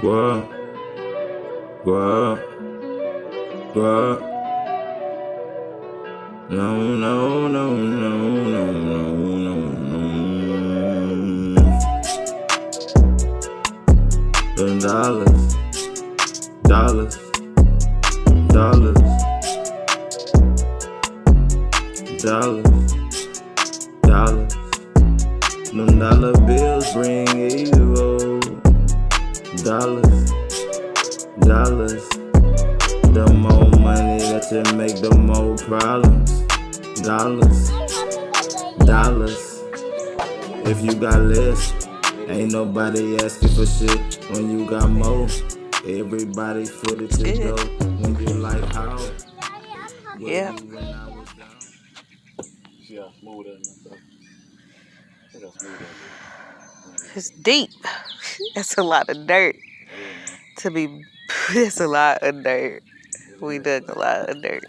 Grow up, grow up, grow up. No, no, no, no, no, no, no, no. Dollars, dollars, dollars, dollars, dollars. Them dollar bills bring evil. Dollars, dollars. The more money that you make, the more problems. Dollars, dollars. If you got less, ain't nobody asking for shit. When you got more, everybody footed to go. When you like how? Yeah. It's deep. That's a lot of dirt to be. That's a lot of dirt. We dug a lot of dirt.